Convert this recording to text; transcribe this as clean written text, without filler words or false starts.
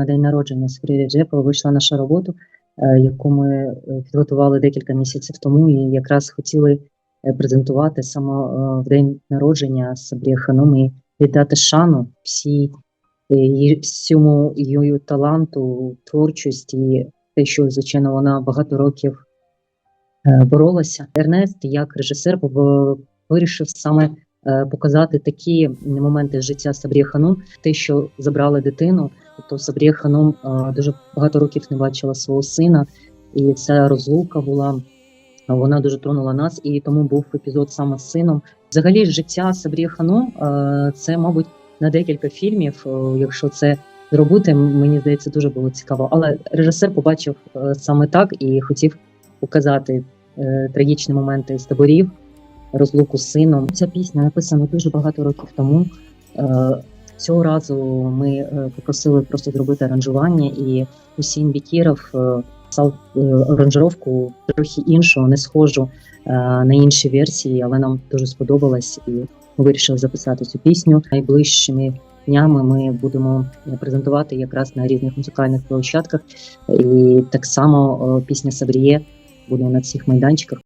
На день народження Сабрі Реджепова вийшла наша робота, яку ми підготували декілька місяців тому, і якраз хотіли презентувати саме в день народження Сабрі Ханум і віддати шану всьому її таланту, творчості, і те, що, звичайно, вона багато років боролася. Ернест, як режисер, вирішив саме показати такі моменти життя Сабрі Ханум, те, що забрали дитину. Тобто Сабрі Ханум дуже багато років не бачила свого сина, і ця розлука була, вона дуже тронула нас, і тому був епізод саме з сином. Взагалі, життя Сабрі Ханум – це, мабуть, на декілька фільмів, якщо це зробити, мені здається, дуже було цікаво. Але режисер побачив саме так і хотів показати трагічні моменти з таборів, розлуку з сином. Ця пісня написана дуже багато років тому. Цього разу ми попросили просто зробити аранжування, і Хусейн Бекіров писав аранжировку трохи іншу, не схожу на інші версії, але нам дуже сподобалось, і ми вирішили записати цю пісню. Найближчими днями ми будемо презентувати якраз на різних музикальних площадках, і так само пісня Сабріє буде на всіх майданчиках.